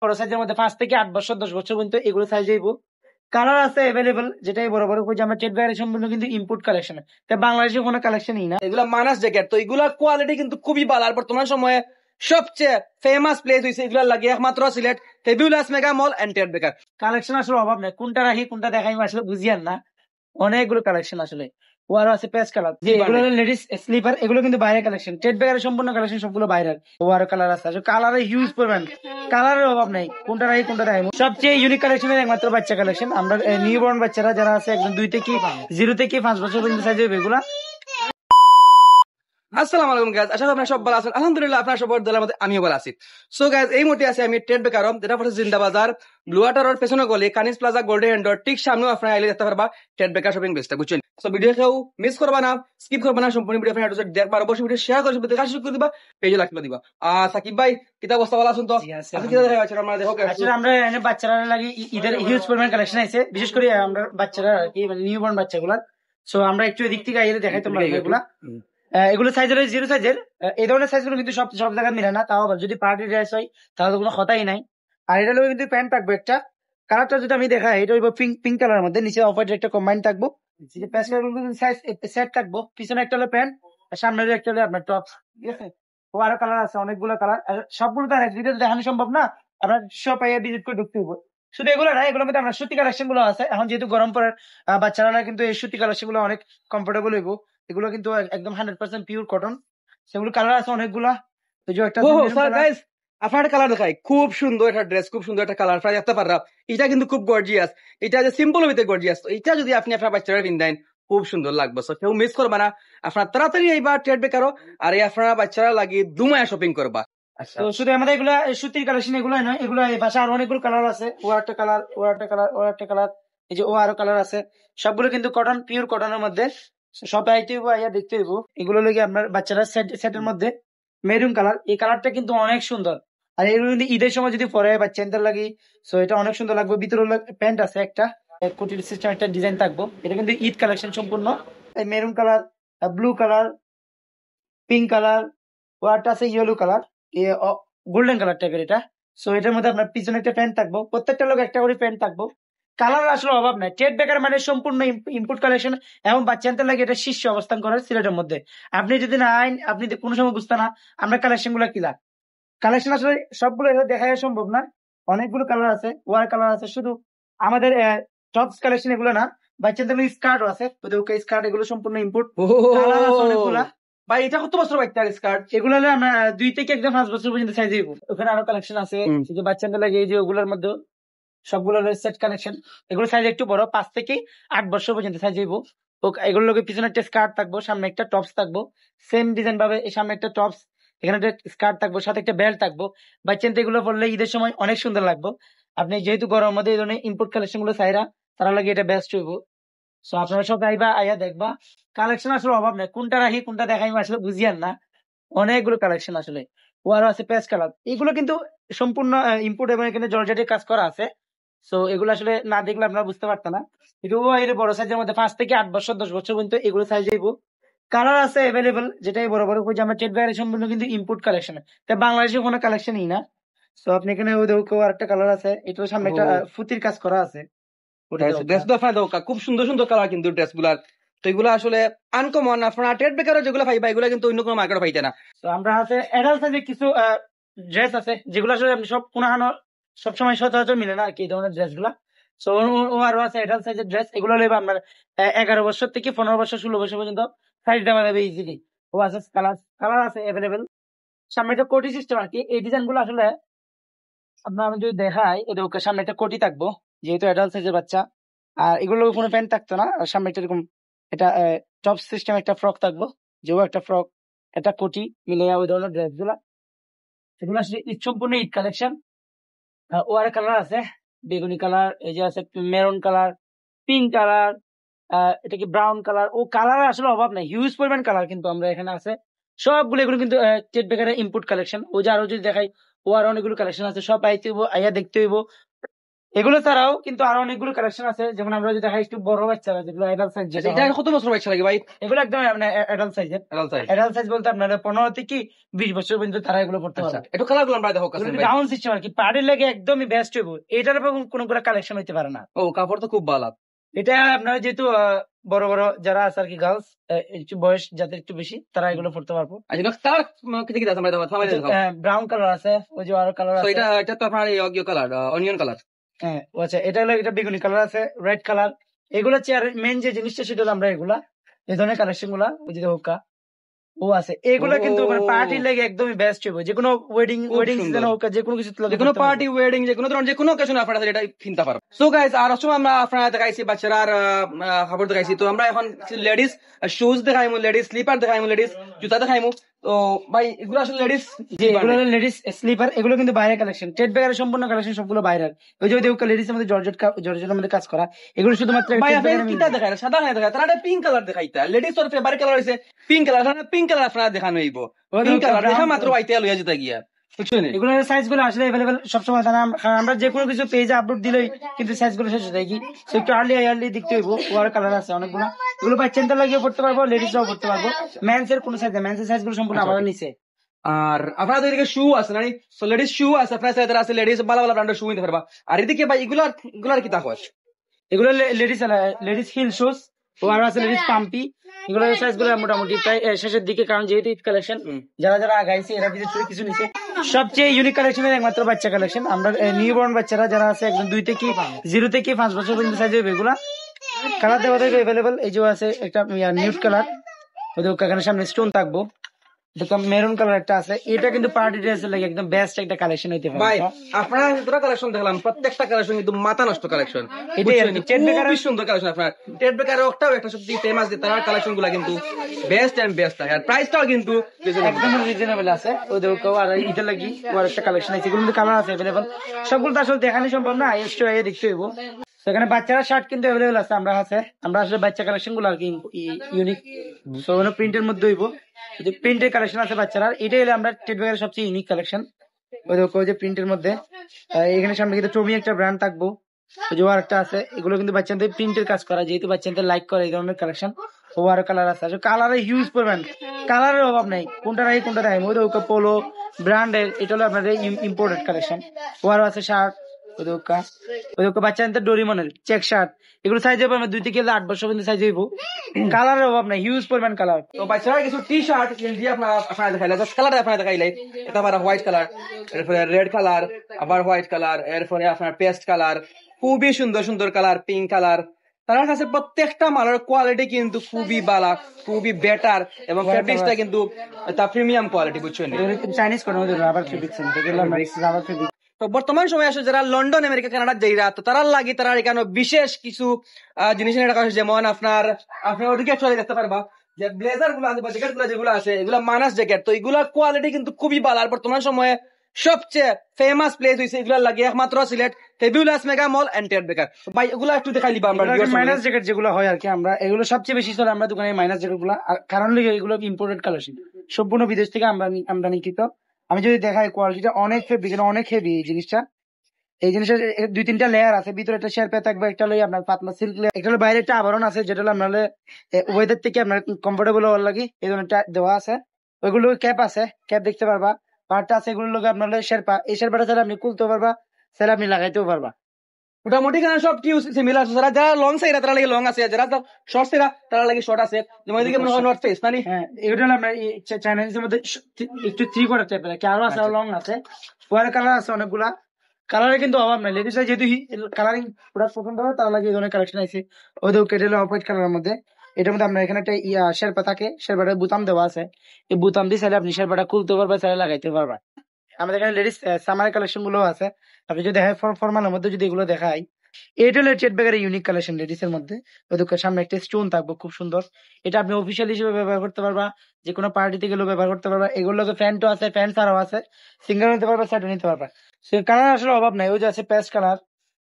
বড় সাইজের মধ্যে 5 থেকে 8 বছর 10 বছর পর্যন্ত এগুলো সাইজ হইব। কালার আছে অ্যাভেলেবল, যেটাই বড় বড় যে আমরা ট্রেড ব্যাগের সম্পূর্ণ কিন্তু ইম্পোর্ট কালেকশন, বাংলাদেশে কোনো কালেকশনই না। এগুলা মানাস জ্যাকেট, তো এগুলা কোয়ালিটি কিন্তু খুবই ভালো। আর বর্তমান সময়ে সবচেয়ে ফেমাস প্লেস হয়েছে এগুলা লাগে একমাত্র Sylhet fabulous mega mall and trade বেকার। কালেকশন আসলে অভাব নেই, কোনটা রাখি কোনটা দেখাই আসলে বুঝিয়ান না, অনেকগুলো কালেকশন আসলে। ওয়ারও আছে পেস্ট কালার, যে এগুলো লেডিস স্লিপার, এগুলো কিন্তু বাইরের কালেকশন। ট্রেড ব্যাগের সম্পূর্ণ কালেকশন সবগুলো বাইরের। ওয়ারও কালার আছে, কালারে হিউজ পরিমাণ, কালারের অভাব নেই, কোনটা রাখি কোনটা দেখাই। সবচেয়ে ইউনিক কালেকশনের একমাত্র বাচ্চা কালেকশন। আমরা নিউ বর্ন বাচ্চারা যারা আছে একদম 2 থেকে 0 থেকে 5 বছর পর্যন্ত সাইজ হবে এগুলা। আসসালামু আলাইকুম গাইস, আশা করি আপনারা সব ভালো আছেন। আলহামদুলিল্লাহ আপনারা সবার দোয়ার মধ্যে আমিও ভালো আছি। সো গাইস, এই মুহূর্তে আছি আমি ট্রেড বেকারম, যেটা পড়ছে জিন্দা বাজার, ব্লু ওয়াটার রোড পেছনে গলি, কানিস প্লাজা, গোল্ডেন এন্ডর ঠিক সামনেও আপনারা আইলে দেখতে পারবা ট্রেড বেকার শপিং বেসটা, বুঝছেন? সো ভিডিও কেউ মিস করবা না, স্কিপ করবা না, সম্পূর্ণ ভিডিও আপনারা দেখবার, অবশ্যই ভিডিও শেয়ার করে ভিডিও দেখা শুরু করে দিবা, পেজে লাইক করে দিবা। সাকিব ভাই, কিতা অবস্থা ভালো আছেন তো? আপনি কিতা দেখা যাচ্ছে আমরা দেখো। আসলে আমরা এখানে বাচ্চারা লাগি ঈদের হিউজ পরিমাণ কালেকশন আছে, বিশেষ করে আমরা বাচ্চারা আর কি, মানে নিউ বর্ন বাচ্চাগুলা। সো আমরা একটু এদিক থেকে আইলে দেখাই তোমরা এগুলা। এগুলো সাইজের 0 সাইজের, এই ধরনের সাইজ গুলো কিন্তু সব সব জায়গায় মিলে না। তাও আবার যদি পার্টি ড্রেস হয় তাহলে তো কোনো কথাই নাই। আর এটা লোক কিন্তু প্যান্ট থাকবে একটা, কালারটা যদি আমি দেখাই এটা হইব পিঙ্ক পিঙ্ক কালারের মধ্যে, নিচে অফ হোয়াইট একটা কম্বাইন থাকবো। সাইজ সেট থাকবো, পিছনে একটা হলো প্যান্ট, সামনে একটা হলো আপনার টপ, ঠিক আছে? ও আরো কালার আছে, অনেকগুলো কালার, সবগুলো তো এক ভিডিও দেখানো সম্ভব না, আপনার সব ভিজিট করে ঢুকতে হইব। শুধু এগুলো না, এগুলোর মধ্যে আমরা সুতি কালেকশন গুলো আছে। এখন যেহেতু গরম পড়ার, বাচ্চারা কিন্তু এই সুতি কালেকশন গুলো অনেক কমফোর্টেবল হইব। এগুলো কিন্তু একদম 100% পিওর কটন, সেগুলো কালার আছে অনেকগুলা। এই যে একটা গাইস, আপনার কালার দেখাই, খুব সুন্দর একটা ড্রেস, খুব সুন্দর একটা কালার প্রায় দেখতে পাররা। এটা কিন্তু খুব গর্জিয়াস, এটা যে সিম্পল হইতে গর্জিয়াস। তো এটা যদি আপনি আপনার বাচ্চারা পিন্দেন খুব সুন্দর লাগবে। সো কেউ মিস করবা না, আপনার তাড়াতাড়ি এইবার ট্রেড বেকারও আর এই আপনার বাচ্চারা লাগিয়ে দুমায়া শপিং করবা। তো শুধু আমাদের এগুলা সুতির কালেকশন এগুলো নয়, এগুলো এই পাশে আরো অনেকগুলো কালার আছে। ও একটা কালার, ও একটা কালার, ও একটা কালার, এই যে ও আরো কালার আছে। সবগুলো কিন্তু কটন, পিওর কটনের মধ্যে। সব আইতে হইব, আইয়া দেখতে হইব। এগুলো লাগে আপনার বাচ্চারা সেটের মধ্যে মেরুন কালার, এই কালারটা কিন্তু অনেক সুন্দর। আর এগুলো কিন্তু ঈদের সময় যদি পরে বাচ্চাদের লাগি, সো এটা অনেক সুন্দর লাগবে। ভিতরে প্যান্ট আছে একটা, কোটির সিস্টেম একটা ডিজাইন থাকবো। এটা কিন্তু ঈদ কালেকশন সম্পূর্ণ। Maroon colour, blue colour, pink colour, ও একটা আছে ইয়েলো কালার, গোল্ডেন কালার টাইপের এটা। সো এটার মধ্যে আপনার পিছনে একটা প্যান্ট থাকবো, প্রত্যেকটা লোক একটা করে প্যান্ট থাকবো। কালার আসলে অভাব নাই। ট্রেড বেকার মানে সম্পূর্ণ ইম্পোর্ট কালেকশন, এবং বাচ্চাদের লাগে এটা শীর্ষে অবস্থান করে সিলেটের মধ্যে। আপনি যদি না আইন, আপনি কোনো সময় বুঝতে না আমরা কালেকশন গুলা কিলা। কালেকশন আসলে সবগুলো দেখা সম্ভব না, অনেকগুলো কালার আছে, ওয়ার কালার আছে। শুধু আমাদের টপস কালেকশন এগুলো না, বাচ্চাদের স্কার্টও আছে, স্কার্ট এগুলো সম্পূর্ণ ইম্পোর্ট। কালার আছে অনেকগুলা। ভাই এটা কত বছর বাচ্চার স্কার্ট? এগুলো হলো আমরা 2 থেকে একদম 5 বছর পর্যন্ত সাইজ দিব। ওখানে আরো কালেকশন আছে, যে বাচ্চাদের লাগে এই যে ওগুলোর মধ্যে সবগুলো সেট কালেকশন। এগুলো সাইজ একটু বড়, 5 থেকে 8 বছর পর্যন্ত সাইজ দিব। এগুলোর লোকের পিছনে একটা স্কার্ট থাকবো, সামনে একটা টপস থাকবো, সেম ডিজাইন ভাবে। এই সামনে একটা টপস, এখানে একটা স্কার্ট থাকবো, সাথে একটা বেল্ট থাকবো। বাচ্চাদের এগুলো পরলে ঈদের সময় অনেক সুন্দর লাগবে। আপনি যেহেতু গরমের মধ্যে এই ধরনের ইম্পোর্ট কালেকশন গুলো চাইরা, তারা লাগে এটা বেস্ট হইব। সো আপনারা সব আইবা, আইয়া দেখবা। কালেকশন আসলে অভাব নেই, কোনটা রাখি কোনটা দেখাই আসলে বুঝিয়ান না, অনেকগুলো কালেকশন আসলে। ও আরো আছে পেস্ট কালার, এগুলো কিন্তু সম্পূর্ণ ইম্পোর্ট, এবং এখানে জর্জেটের কাজ করা আছে। সো এগুলো আসলে না দেখলে আপনারা বুঝতে পারতেন না। এগুলো বড় সাইজের মধ্যে 5 থেকে 8 বছর 10 বছর পর্যন্ত এগুলো সাইজ হইব। কালার আছে অ্যাভেলেবল, যেটাই বড় বড় যে আমরা ট্রেড ব্যাগের সম্পূর্ণ কিন্তু ইম্পোর্ট কালেকশন, বাংলাদেশে কোনো কালেকশনই না। সো আপনি এখানে ওই দেখো আরেকটা কালার আছে, এটার সামনে একটা ফুতির কাজ করা আছে। খুব সুন্দর সুন্দর কালার কিন্তু ড্রেস গুলার। তো এগুলো আসলে আনকমন, আপনার ট্রেড বেকার যেগুলো পাইবা এগুলো কিন্তু অন্য কোনো মার্কেটে পাইতে না। তো আমরা আছে অ্যাডাল্ট সাইজের কিছু ড্রেস আছে, যেগুলো আসলে আপনি সব কোনাহানো সবসময় সচরাচর মিলে না আর কি, এই ধরনের ড্রেস গুলা। সো ও আরো আছে অ্যাডাল্ট সাইজের ড্রেস, এগুলো নেবে আপনার 11 বছর থেকে 15 বছর 16 বছর পর্যন্ত সাইজ দেওয়া যাবে ইজিলি। ও আছে কালার, কালার আছে অ্যাভেলেবেল। সামনে একটা কোটি সিস্টেম আর কি, এই ডিজাইন গুলো আসলে আপনার আমি যদি দেখাই, এটা ওকে সামনে একটা কোটি থাকবো, যেহেতু অ্যাডাল্ট সাইজের বাচ্চা। আর এগুলো কোনো প্যান্ট থাকতো না, আর সামনে একটা এরকম এটা টপ সিস্টেম একটা ফ্রক থাকবো, যেও একটা ফ্রক, একটা কোটি মিলে ওই ধরনের ড্রেস গুলা। সেগুলো আসলে ঈদ সম্পূর্ণ ঈদ কালেকশন। ও আর কালার আছে, বেগুনি কালার, এই যে আছে মেরুন কালার, পিঙ্ক কালার, এটা কি ব্রাউন কালার। ও কালার আসলে অভাব নাই, হিউজ পরিমাণ কালার কিন্তু আমরা এখানে আছে সবগুলো। এগুলো কিন্তু ট্রেড বেকারের ইম্পোর্ট কালেকশন। ও যে আরো যদি দেখাই, ও আরো অনেকগুলো কালেকশন আছে, সব আইতে হইব, আইয়া দেখতে হইব। এগুলো ছাড়াও কিন্তু আরো অনেকগুলো কালেকশন আছে, যেমন আমরা যদি দেখাই একটু বড় বাচ্চারা যেগুলো অ্যাডাল্ট সাইজ, আচ্ছা, এটা কত বছর বাচ্চা লাগে ভাই? এগুলো একদম আপনার অ্যাডাল্ট সাইজের। Adult size। অ্যাডাল্ট সাইজ বলতে আপনার 15 থেকে 20 বছর পর্যন্ত তারা এগুলো পড়তে আচ্ছা, পারবে। একটু কালার গুলো আমরা দেখো কাছে ভাই। রাউন্ড সিস্টেম আর কি, পার্টির লাগে একদমই বেস্ট হইব, এটার উপর কোনো কালেকশন হইতে পারে না। ও কাপড় তো খুব ভালো। এটা আপনারা যেহেতু বড় বড় যারা আছে আর কি গার্লস, একটু বয়স যাদের একটু বেশি, তারা এগুলো পড়তে পারবো। আচ্ছা, কালার কি আছে আমরা দেখো, থামাই দেখো। ব্রাউন কালার আছে, ওই যে আরো কালার তো আছে। এটা তো আপনার ইয়ে কালার, অনিয়ন কালার। হ্যাঁ আচ্ছা, এটা হলো এটা বেগুনি কালার আছে, রেড কালার। এগুলো চেয়ার মেন যে জিনিসটা সেটা হলো আমরা এগুলা এই ধরনের কালেকশন গুলা, ওই যে হুক্কা ও আছে, এগুলা কিন্তু পার্টির লাগে একদমই বেস্ট হবে, যে কোনো ওয়েডিং সিজন হোক, যে কোনো কিছু যে কোনো পার্টি, ওয়েডিং, যে কোনো ধরনের যে কোনো অকেশনে আপনারা এটা কিনতে পারবেন। সো গাইস, আর সময় আমরা আপনারা দেখাইছি বাচ্চারার কাপড় দেখাইছি, তো আমরা এখন লেডিস শুজ দেখাইমু, লেডিস স্লিপার দেখাইমু, লেডিস জুতা দেখাইমু। তো ভাই এগুলো আসলে লেডিস, এগুলো লেডিস স্লিপার, এগুলো কিন্তু বাইরের কালেকশন, টেট ব্যাগের সম্পূর্ণ কালেকশন সবগুলো বাইরের। ওই যে লেডিস মধ্যে জর্জেটের মধ্যে কাজ করা, এগুলো শুধুমাত্র ভাই আপনি কিটা দেখায় না, সাদা দেখায়, তারা পিঙ্ক কালার দেখাইতা। লেডিস ওর ফেভারিট কালার হইছে পিঙ্ক কালার, পিঙ্ক কালার আপনারা দেখানো হইব। পিঙ্ক কালার দেখা মাত্র আইতে লইয়া যেতে গিয়া, বুঝছেন? এগুলো সাইজ গুলো আসলে अवेलेबल সবসময় থাকে না, কারণ আমরা যে কোনো কিছু পেজে আপলোড দিলেই কিন্তু সাইজ গুলো শেষ হয়ে যায়, কি একটু আর্লি দেখতে হইব। ওয়ার কালার আছে অনেকগুলো, এগুলো বাচ্চাদের লাগিয়ে পড়তে পারবো, লেডিসরাও পড়তে পারবো। মেন্স এর কোনো সাইজ না, মেন্স এর সাইজ গুলো সম্পূর্ণ আমাদের নিচে। আর আপনাদের এদিকে শু আছে না? সো লেডিস শু আছে, আপনার সাথে আছে লেডিস ভালো ভালো ব্র্যান্ডের শু নিতে পারবা। আর এদিকে ভাই এগুলার কি তাকো আছে? এগুলো লেডিস হিল শুজ, ও আর আছে লেডিস পাম্পি। এগুলো সাইজ গুলো মোটামুটি প্রায় শেষের দিকে, কারণ যেহেতু ঈদ কালেকশন, যারা আগাইছে এরা কিছু নিচে। সবচেয়ে ইউনিক কালেকশনের একমাত্র বাচ্চা কালেকশন, আমরা নিউ বর্ন বাচ্চারা যারা আছে একদম 0 থেকে 5 বছর পর্যন্ত সাইজ হবে, এগুলা কালার দেওয়া থাকবে অ্যাভেলেবল। এই যে আছে একটা নিউড কালার, ওদের ওখানে সামনে স্টোন থাকবো, মেরুন কালার একটা আছে। এটা কিন্তু পার্টি ড্রেসের লাগে একদম বেস্ট একটা কালেকশন হইতে পারে ভাই। আপনারা দুটো কালেকশন দেখলাম, প্রত্যেকটা কালেকশন কিন্তু মাথা নষ্ট কালেকশন। এটাই আর কি, টেট বেকার খুবই সুন্দর কালেকশন। আপনার টেট বেকার একটাও একটা সত্যি ফেমাস, তার কালেকশন গুলা কিন্তু বেস্ট এন্ড বেস্ট থাকে, আর প্রাইসটাও কিন্তু একদম রিজনেবল আছে। ওদের আর এটা লাগি ওর একটা কালেকশন আছে, এগুলো কালার আছে অ্যাভেলেবল। সবগুলো তো আসলে দেখানো সম্ভব না, এক্সট্রা দেখতে হইব। সেখানে বাচ্চারা শার্ট কিন্তু অ্যাভেলেবল আছে, আমরা আসলে বাচ্চা কালেকশন গুলো আর কি ইউনিক, প্রিন্টের মধ্যে হইব। প্রিন্টের কালেকশন আছে বাচ্চারা, এটাই হলো আমরা টেট ব্যাগের সবচেয়ে ইউনিক কালেকশন। ওই যে প্রিন্টের মধ্যে এখানে সামনে কিন্তু টমি একটা ব্র্যান্ড থাকবো, ওই যে আর একটা আছে। এগুলো কিন্তু বাচ্চাদের প্রিন্টের কাজ করা, যেহেতু বাচ্চাদের লাইক করে এই ধরনের কালেকশন। ও আরো কালার আছে, কালারে হিউজ পরিমাণ, কালারের অভাব নাই, কোনটা রাখি কোনটা রাখি। ওই পোলো ব্র্যান্ডের, এটা হলো আপনাদের ইম্পোর্টেড কালেকশন। ও আরো আছে শার্ট, বাচ্চাদের ডোরিমনের চেক শার্ট, এগুলো সাইজ হবে 2 থেকে 8 বছর পর্যন্ত সাইজ হইব। কালারের অভাব নাই, হিউজ পরিমাণ কালার। তো বাচ্চারা কিছু টি শার্ট দিয়ে আপনারা দেখাইলে, কালার আপনারা দেখাইলে, এটা আবার হোয়াইট কালার, এরপরে রেড কালার, আবার হোয়াইট কালার, এরপরে আপনার পেস্ট কালার, খুবই সুন্দর সুন্দর কালার, পিঙ্ক কালার। তার কাছে প্রত্যেকটা মালের কোয়ালিটি কিন্তু খুবই ভালো, খুবই বেটার, এবং ফেব্রিক্সটা কিন্তু তা প্রিমিয়াম কোয়ালিটি, বুঝছেন? চাইনিজ কোনো রাবার ফেব্রিক্স, রাবার ফেব্রিক। তো বর্তমান সময় আসলে যারা লন্ডন, আমেরিকা, কানাডা যাইরা, তো তারা লাগে তারা এখানে বিশেষ কিছু জিনিস এনে রাখা হয়েছে। যেমন আপনার ওদিকে চলে দেখতে পারবা যে ব্লেজার গুলো আছে বা জ্যাকেট গুলো যেগুলো আছে, এগুলো মাইনাস জ্যাকেট, তো এগুলা কোয়ালিটি কিন্তু খুবই ভালো। আর বর্তমান সময়ে সবচেয়ে ফেমাস প্লেস হয়েছে এগুলা লাগে একমাত্র Sylhet fabulous mega mall and টেট বেকার। ভাই এগুলো একটু দেখাই দিবা আমরা। মাইনাস জ্যাকেট যেগুলো হয় আর কি, আমরা এগুলো সবচেয়ে বেশি চলে আমরা দোকানে মাইনাস জ্যাকেট গুলা, কারণ এগুলো ইম্পোর্টেড কালেকশন, সম্পূর্ণ বিদেশ থেকে আমদানিকৃত। আমি যদি দেখাই কোয়ালিটিটা অনেক ফেব্রিক, অনেক হেভি এই জিনিসটা। এই জিনিসের 2-3টা লেয়ার আছে, ভিতরে একটা শেরপা থাকবে, একটা হলো আপনার পাতলা সিল্ক লেয়ার, একটা হলো বাইরে একটা আবরণ আছে, যেটা হলো আপনার ওয়েদার থেকে আপনার কমফোর্টেবল হওয়ার লাগে এই ধরনের দেওয়া আছে। ওইগুলো ক্যাপ আছে, ক্যাপ দেখতে পারবা, পার্টটা আছে, এগুলোর লোক আপনার শেরপা, এই শেরপাটা ছাড়া আপনি খুলতেও পারবা, ছাড়া আপনি লাগাইতেও পারবা। মোটামুটি সব কি সিমিলার আছে, যারা লং সাইড তারা লাগে লং আছে, যারা শর্ট সাইড তারা লাগে শর্ট আছে। যেমন এদিকে মনে হয় নর্থ ফেস না? হ্যাঁ, এগুলো হলো আপনার চাইনিজের মধ্যে একটু 3/4 টাইপের, আরো আছে, লং আছে, ওয়ার কালার আছে অনেকগুলা। কালারের কিন্তু অভাব নাই, লেডিস যেহেতু কালারিং প্রোডাক্ট পছন্দ হয় তার লাগে এই ধরনের কালেকশন আছে। ওদের কেটে অফ হোয়াইট কালারের মধ্যে, এটার মধ্যে আপনার এখানে একটা শেরপা থাকে, শেরপাটা বোতাম দেওয়া আছে, এই বোতাম দিয়ে চাইলে আপনি শেরপাটা খুলতে পারবা, চাইলে লাগাইতে পারবা। আমাদের এখানে লেডিস সামার কালেকশন গুলো আছে, আপনি যদি ফরমালের মধ্যে যদি এগুলো দেখাই, এটা হলো চেট ব্যাগের ইউনিক কালেকশন লেডিস এর মধ্যে। ওদের সামনে একটা স্টোন থাকবে খুব সুন্দর, এটা আপনি অফিসিয়াল হিসেবে ব্যবহার করতে পারবা, যে কোনো পার্টিতে গেলেও ব্যবহার করতে পারবা। এগুলো প্যান্টও আছে, প্যান্ট ছাড়াও আছে, সিঙ্গেল নিতে পারবা, সেটও নিতে পারবা। সে কালার আসলে অভাব নাই, ওই যে আছে পেস্ট কালার,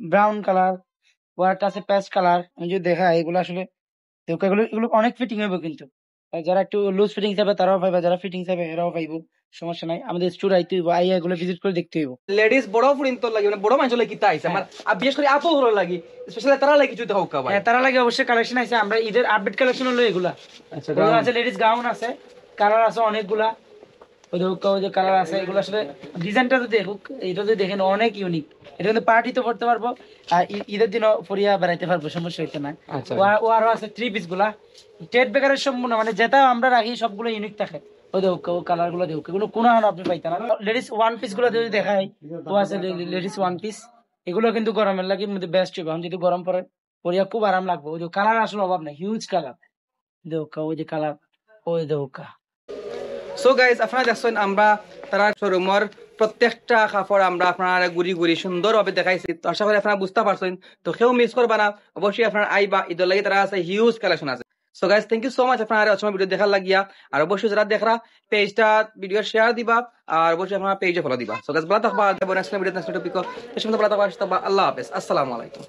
ব্রাউন কালার, ওয়ারটা আছে পেস্ট কালার। আমি যদি দেখা এগুলো আসলে এগুলো অনেক ফিটিং হবে কিন্তু, যারা একটু লুজ ফিটিং চাইবে তারাও পাইবা, যারা ফিটিং চাইবে এরাও পাইবো। সমস্যা নাই, আমাদের স্টোর আইতে হইব, আইয়া এগুলো ভিজিট করে দেখতে হইব। লেডিস বড় ফুরিন তো লাগে, মানে বড় মানুষ লাগে কিতা আইছে আমার, আর বিশেষ করে আপু হলো লাগি, স্পেশালি তারা লাগে কিছু দেখাও কা ভাই। হ্যাঁ, তারা লাগে অবশ্যই কালেকশন আছে, আমরা ঈদের আপডেট কালেকশন হলো এগুলা। আচ্ছা, এগুলো আছে লেডিস গাউন আছে, কালার আছে অনেকগুলা, ওই যে কালার আছে, এগুলো আসলে ডিজাইনটা তো দেখুক, এটা তো দেখেন অনেক ইউনিক, এটা কিন্তু পার্টিতে পড়তে পারবো, আর ঈদের দিনও পরিয়া বেড়াইতে পারবো, সমস্যা হইতে না। আচ্ছা। ও আরো আছে 3 পিস গুলা, টেট বেকারের সম্পূর্ণ মানে যেটা আমরা রাখি সবগুলো ইউনিক থাকে। ওই দেখো ও কালার গুলো দেখো, এগুলো কোনো আপনি পাইতেন না। লেডিস ওয়ান পিস গুলো যদি দেখাই, ও আছে লেডিস ওয়ান পিস, এগুলো কিন্তু গরমের লাগে মধ্যে বেস্ট হবে, আমি যদি গরম পরে পরিয়া খুব আরাম লাগবে। ওই যে কালার আসলে অভাব নাই, হিউজ কালার দেখো, ওই যে কালার, ওই দেখো। সো গাইজ আপনারা দেখছেন আমরা তারা শোরুমের প্রত্যেকটা কাপড় আমরা আপনারা গুড়ি গুড়ি সুন্দরভাবে দেখাইছি, তো আশা করি আপনারা বুঝতে পারছেন। তো কেউ মিস করবা না, অবশ্যই আপনারা আইবা, ঈদের লাগে তারা আছে হিউজ কালেকশন আছে। So guys thank you so much আপনারা অসময় ভিডিও দেখার লাগিয়া, আর অবশ্যই যারা দেখরা পেজটা ভিডিও শেয়ার দিবা, আর অবশ্যই আপনারা পেজে ফলো দিবা। সো গাইজ ভালো থাকবা, নেক্সট ভিডিও নেক্সট টপিক, আল্লাহ হাফেজ, আসসালামু আলাইকুম।